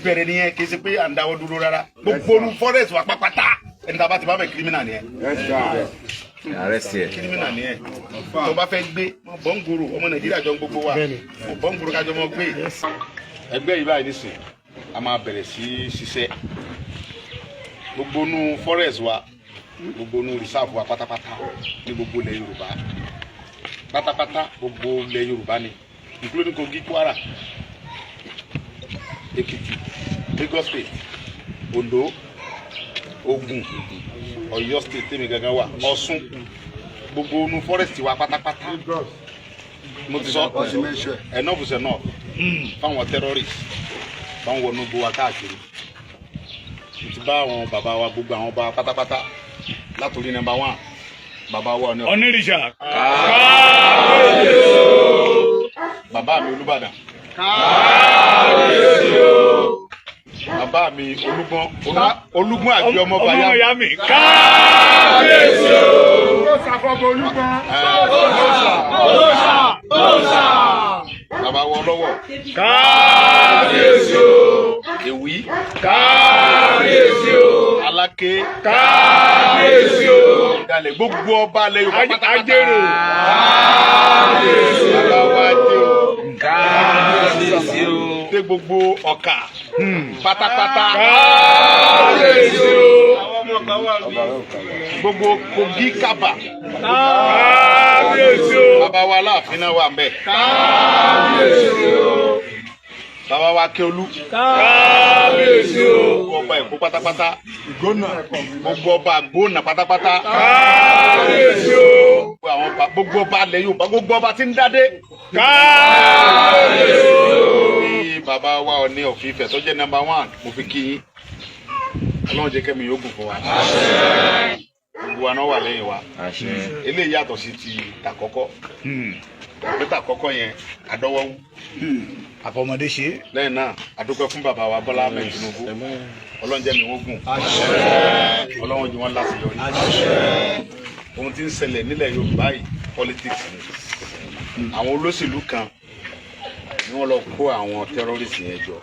bẹ̀rẹ̀ nìyẹn kì í ṣe pé à ń dáwọ́ dúró rárá gbogbo olú forest wa pápátá ẹni tá a bá ti bá bẹ̀ kírímìnà nìyẹn kírímìnà nìyẹn tó bá fẹ́ gbé bọ́ǹgòrò ọmọ Nàìjíríà jọ gbogbo wa bọ́ǹgòrò kájọ mọ́ gbé ẹgbẹ́ yìí báyìí nísìn a máa bẹ̀rẹ̀ sí ṣiṣẹ́ gbogbo nu forest wa gbogbo nu reserve wa pátápátá ní gbogbo ilẹ̀ Yorùbá pátápátá gbogbo ilẹ̀ Yorùbá ni including Kogi, Kwara, Ekiti, Lagos State, Ondo, Ogun, Ọ̀yọ́ State tèmi gangan wà Ọ̀ṣun gbogbo nu forest wa pátápátá mo ti sọ enough is enough fáwọn terrorists báwọn wọnú gbogbo wa káàkiri mo ti bá àwọn bàbá wa gbogbo àwọn bá pátápátá látòrí number 1 bàbá wa ní Onírìṣà bàbá mi Olúbàdàn bàbá mi Olúgbọ́n àbí ọmọ bàyá mi kábíyèsí ó ṣàfọ̀bọ̀ Olúgbọ́n bàbá wa Ọlọ́wọ̀ kábíyèsí Èwí kábíyèsí Aláké kábíyèsí Ìdàlẹ̀ gbogbo ọba lẹ́yìn pátápátá Ajérò kábíyèsí bàbá wa Ajérò kábíyèsí dé gbogbo Ọ̀kà pátápátá kábíyèsí gbogbo Kogi Kaba kábíyèsí bàbá wa Aláàfin náà wà ńbẹ̀ kábíyèsí bàbá wa Akéolú kábíyèsí gbogbo ọba Èkó pátápátá gbogbo ọba Àgbónà pátápátá kábíyèsí gbogbo ọba alẹ́ Yorùbá gbogbo ọba tí ń dádé kábíyèsí bàbá wa Ọọ̀ni of Ifẹ̀ tó jẹ́ number 1 mo fi kí yín Ọlọ́run jẹ́ kẹ́mi yóò gùn fún wa gbogbo wa náà wà lẹ́yìn wa eléyìí yàtọ̀ sí ti tàkọ́kọ́ pé tàkọ́kọ́ yẹn àdọ́wọ́wú àfọmọdé ṣe lẹ́yìn náà adúpẹ́ fún bàbá wa Bọ́lá Ahmed Tinubu Ọlọ́run jẹ́ mi wọ́n gùn Ọlọ́run jẹ́ wọ́n láṣeyọrí ohun tí ń ṣẹlẹ̀ nílẹ̀ Yorùbá yìí politics ni àwọn olóṣèlú kan ni wọ́n lọ kó àwọn terrorists yẹn jọ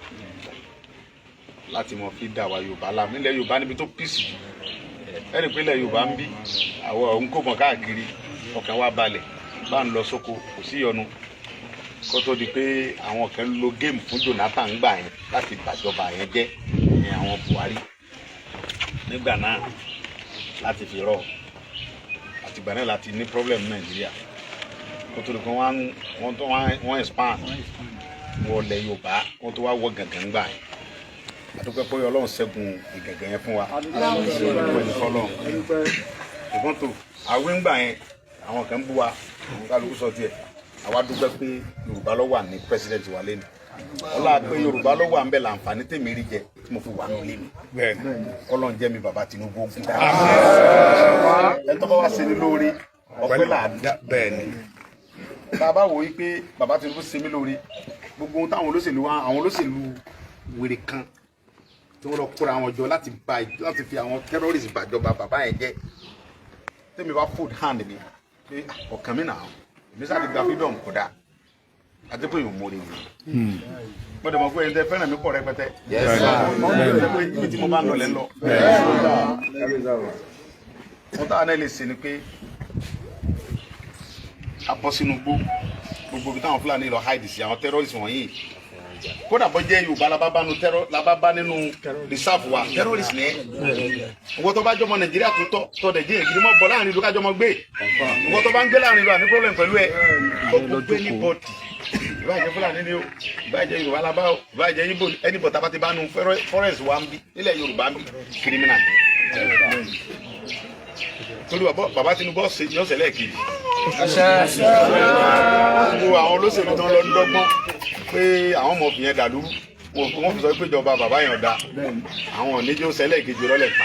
láti mọ fi dà wá Yorùbá láàmú nílẹ̀ Yorùbá níbi tó pìsì ẹni pé ilẹ̀ Yorùbá ń bí àwọn òun kò mọ̀ káàkiri ọkàn wa balẹ̀ bá ń lọ sóko kò sí yọnu kó tó di pé àwọn kan lo géèmù fún Jonathan gbà yẹn láti bàjọba yẹn jẹ́ ìyẹn àwọn Buhari nígbà náà láti fi rọ àtìgbà náà láti ní problem Nàìjíríà kó tó di pé wọ́n expand wọlé Yorùbá wọ́n tó wá wọ gàngàn gbà yẹn àdúpẹ́ pé Ọlọ́run ṣẹ́gun ìgàngàn yẹn fún wa ìbọn tó àwìn gbà yẹn àwọn kan bú wa àwọn kálukú sọ tiẹ̀ àwa dúpẹ́ pé Yorùbá ló wà ní president wa lẹ́nu ọlá pé Yorùbá ló wà ń bẹ̀ láǹfààní tèmi rí jẹ tí mo fi wà nílé mi Ọlọ́run jẹ́ mi bàbá Tinubu ogun ẹ tó bá wá ṣe ní lóore ọpẹ́ làádá bẹ́ẹ̀ ni bàbá wò wí pé bàbá Tinubu ṣe mí lóore gbogbo ohun táwọn olóṣèlú wèrè kan tí wọ́n lọ kóra wọn jọ láti fi àwọn terrorists bàjọba bàbá yẹn jẹ́ tẹ́mi bá fold hand mi pé ọ̀kan mi náà èmi sáà ti gba freedom kódà àti pé yóò mórí mi. mo dẹ̀ mọ̀ pé ẹni tẹ́ fẹ́ràn mi pọ̀ rẹpẹtẹ. pé ibi tí mo bá ń lọ lẹ́ ń lọ. wọ́n táwọn náà lè ṣe ni pé a bọ́ sínú gbogbo ibi táwọn Fúlàní lọ hide sí àwọn terrorists wọ̀nyí kódà bọ́ jẹ́ Yorùbá labá nínú reserve wa terrorist ní owó tó bá jọmọ Nàìjíríà tó tọ́ Nàìjíríà gidi mọ́ bọ́ láàrin ìlú kájọmọ gbé owó tó bá ń gbé láàrin ìlú àní problem pẹ̀lú ẹ gbogbo anybody ìbájẹ́ Fúlàní ni o ìbájẹ́ Yorùbá labá o ìbájẹ́ Igbo anybody tá bá ti bá nu forest wa ń bí nílẹ̀ Yorùbá ń bí criminal torí bàbá Tinubu yọ̀ọ̀sẹ̀ lẹ́ẹ̀kejì gbogbo àwọn olóṣèlú tán lọ ń dọ́gbọ́n pé àwọn ọmọ òfin yẹn dà lúrú wọ́n fi sọ pé ìjọba bàbá yẹn ọ̀dà àwọn oníjó sẹ́lẹ̀ kejì rọ́lẹ̀ pa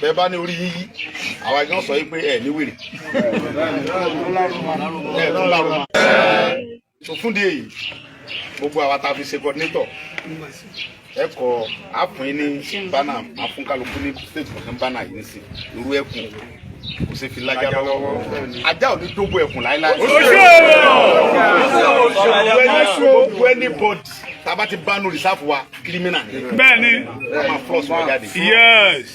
bẹ́ẹ̀ bá ní orí yíyí àwa gan sọ pé ẹ̀ ní wèrè ẹ̀ tó lárúmọ. tó fún di èyí gbogbo àwa tá a fi ṣe coordinator ẹ̀kọ́ àfún ní bánà àfúnkálukú ní state kọ̀ọ̀kan bánà yìí sí irú ẹkùn kò sí fi lájà lọ́wọ́ ajá ò ní dógbò ẹkùn láíláí. gbogbo anybody tába ti bá nù rìsáàfù wa kírímínà ni. bẹ́ẹ̀ni. a máa flush wọn jáde. yes.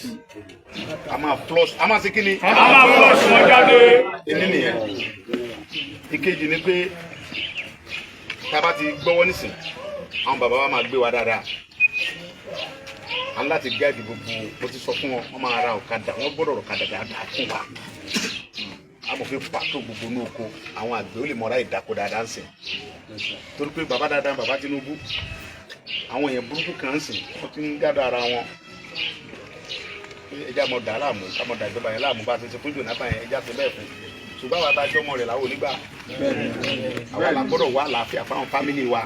a máa flush a máa ṣe kí ni. a máa flush wọn jáde. èmi nìyẹn. ìkejì ni pé tába ti gbọ́wọ́ nísìn àwọn bàbá wa máa gbé wa dáadáa. a ń láti gáàdì gbogbo mo ti sọ fún wọn wọ́n máa ra ọ̀kadà wọ́n gbọ́dọ̀ ọ̀kadà dáadáa fún wa. amòfin pàtó gbogbo ní oko àwọn àgbẹ̀ ó lè mọ̀ra ìdáko dáadáa ń sìn torí pé bàbá dáadáa bàbá Tinubu àwọn èèyàn burúkú kan ń sìn wọ́n ti ń gádà ara wọn ẹja mọ̀ dà láàmú ká mọ̀ dà ìjọba yẹn láàmú bá a ti ṣe fún Jonathan yẹn ẹja ti bẹ́ẹ̀ fún ṣùgbọ́n àwọn abájọ́ ọmọ rẹ̀ làwọn onígbà àwọn làgbọ́dọ̀ wà àlàáfíà fáwọn fámìlì wa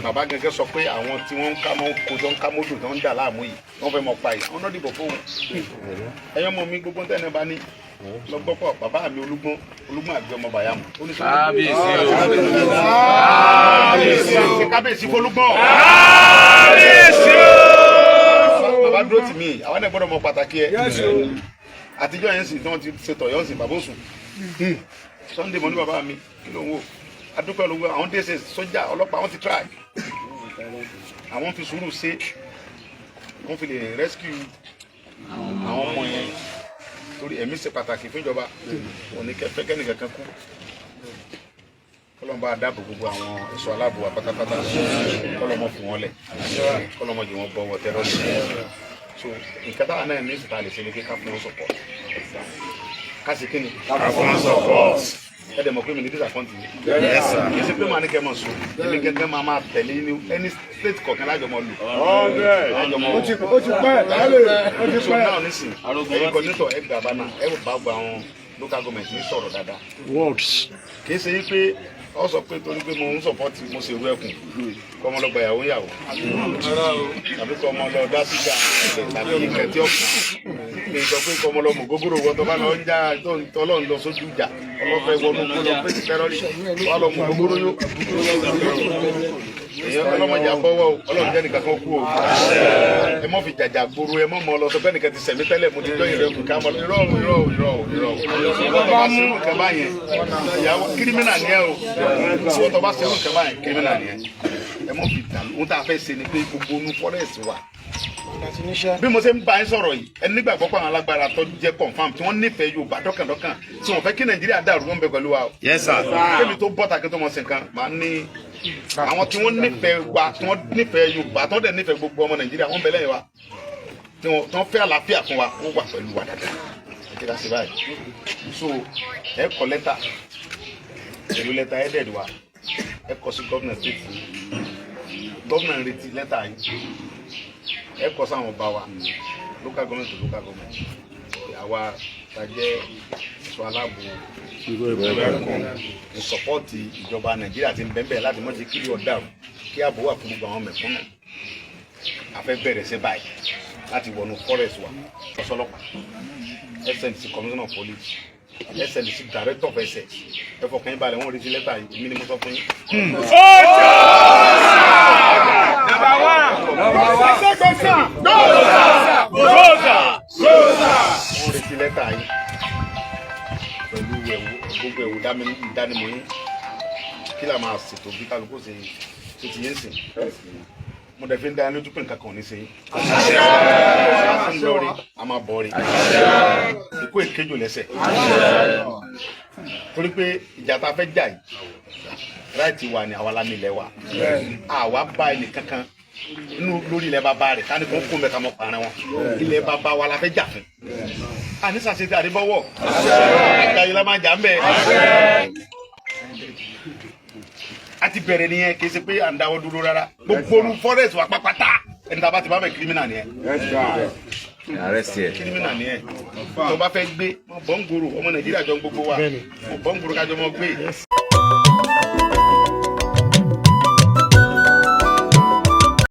bàbá gẹ́gẹ́ sọ pé àwọn tí wọ́n ń ká mọ́ kojọ́ ń ká mọ́dù tó ń dà láàmú yìí wọ́n fẹ́ mọ̀ pa yìí àwọn náà dìbò fóun ẹ̀yọ́ mọ̀ mi gbogbo tẹ́lẹ̀ bá ní lọ́gbọ́pọ̀ bàbá mi olúgbọ́n àgbẹ̀ ọmọ bàyàmù kábíyèsí fọlúgbọ́n bàbá dúró tì mí àwọn náà gbọ́dọ̀ mọ pàtàkì ẹ̀ àtijọ́ yẹn sì tí wọ́n ti ṣètò yọ̀ sí bàbá òsùn Sunday mọ́ ní bàbá mi kí ló ń wò adúpẹ́ olówó àwọn dẹ́sẹ̀ sọ́jà ọlọ́pàá wọ́n ti try àwọn fi sùúrù ṣe wọ́n fi lè rescue àwọn ọmọ yẹn torí ẹ̀mí ṣe pàtàkì fún ìjọba òní kẹfẹ́ nìkankan kú kọlọ́mọ bá dáàbò gbogbo àwọn ẹ̀ṣọ́ aláàbò wa pátápátá kọlọ́mọ fún wọn lẹ̀ kọlọ́mọ jù wọn bọ́ wọ tẹ́rọ ní so nǹkan táwọn náà ní ìsìta lè ṣe ní kí ká fún wọn support ká sì kíni ká fún wọn support ẹ dẹ̀ mọ̀ pé mi ní disappoint yìí kì í ṣe pé màá ní kẹ́ mọ̀ sùn èmi gẹ́gẹ́ máa tẹ̀lé ní any state kọ̀ọ̀kan lájọ mọ̀ lù ó ti pẹ́ so náà nísìnyí ẹ̀yin coordinator ẹ̀ gbà bá náà ẹ̀ bá gba àwọn local government ní sọ̀rọ̀ dáadáa kì í ṣe yí pé ọ sọ pé torí pé mo ń support mo ṣe irú ẹkùn kọ́ ọmọ lọ́gbà ìyàwó ìyàwó tàbí kọ́ ọmọ lọ dá síjà tàbí ìkẹ́ tí ó kù mi sọ pé kọ́ ọmọ lọ mọ̀ gógóró wọ́n tó bá lọ ń já tọ́lọ́run lọ sójú ìjà ọlọ́fẹ́ wọnú kó lọ pé ti tẹ́rọ́rì wọ́n lọ mọ̀ gógóró yó èèyàn ọlọ́mọdé àbọ̀wọ́ ọlọ́run jẹ́ nìkan kan kú o ẹ mọ́ fi jàjà gbòòrò ẹ mọ́ mọ́ lọ sọ pé nìkan ti sẹ̀mí tẹ́lẹ̀ mo ti jọ ìrẹ́kùn ká mọ́ kírímínà ni ẹ o tí wọ́n tọ́ bá ṣerú nǹkan báyẹn kírímínà ni ẹ ẹ mọ́ fi dànù ohun tá a fẹ́ ṣe ni pé gbogbo onú fọ́rẹ́ẹ̀sì wa bí mo ṣe ń bá yín sọ̀rọ̀ yìí ẹni nígbàgbọ́ pé àwọn alágbára tó jẹ́ confam tí wọ́n nífẹ̀ẹ́ Yorùbá dọ́kàndọ́kàn tí wọ́n fẹ́ kí Nàìjíríà dàrú wọn bẹ pẹ̀lú wa o. Yes sir. kébi tó bọ́ta kí n tó mọ̀ sí nǹkan máa ní àwọn tí wọ́n nífẹ̀ẹ́ wa tí wọ́n nífẹ̀ẹ́ Yorùbá tí wọ́n dẹ̀ nífẹ̀ẹ́ gbogbo ọmọ Nàìjíríà wọ́n bẹ lẹ́yìn wa tí wọ́n fẹ́ àlàáfíà fún wa wọ́n wà pẹ̀lú wa dáadáa ẹ ti ká sí báyìí so ẹ kọ lẹ́tà pẹ̀lú lẹ́tà headed wa ẹ kọ sí gómìnà state gómìnà ń retí lẹ́tà yìí ẹ kọ sáwọn ọba wa local government to local government àwa tajẹ ẹ̀ṣọ́ aláàbò ní sọpọ́ọ̀tì ìjọba Nàìjíríà ti ń bẹ́ẹ̀ láti mọ́ ti kíri ọ̀dà kí ààbò wà fún gbogbo àwọn mẹ̀kúnnù a fẹ́ bẹ̀rẹ̀ sí báyìí láti wọnú forest wa ọ̀ṣọ́lọ́pàá SNC commissioner of police SNC director of SS ẹ fọkàn yín balẹ̀ wọ́n rí sí lẹ́tà yìí èmi ni mo sọ fún yín. wọ́n retí lẹ́tà yìí pẹ̀lú gbogbo ẹ̀wù ìdánimọ̀ yín kí la máa ṣètò bí kálukú ṣe ti yín sìn mo dẹ̀ fi ń dá lójú pé nǹkan kan ò ní ṣe yín. a fún lórí a máa bọ̀ rí ikú èkéjò lẹ́sẹ̀ torí pé ìjà tá a fẹ́ jà yìí ráìtì wa ni àwa lámì ilẹ̀ wa àwa bá ẹnì kankan inú lórí ilẹ̀ bàbá rẹ̀ ká ní kó kó mẹ́ta mọ́ parẹ́ wọn ilẹ̀ bàbá wa la fẹ́ jà fún àníṣàṣe tí àdébọ́wọ̀ ìgbà yìí la máa jà ń bẹ̀ a ti bẹ̀rẹ̀ nìyẹn kì í ṣe pé à ń dáwọ́ dúró rárá gbogbo olú forest wa pápátá ẹni tá a bá ti bá bẹ̀ kírímínà nìyẹn kírímínà nìyẹn tó bá fẹ́ gbé bọ́ǹgòrò ọmọ Nàìjíríà jọ gbogbo wa bọ́ǹgòrò kájọ mọ́ gbé.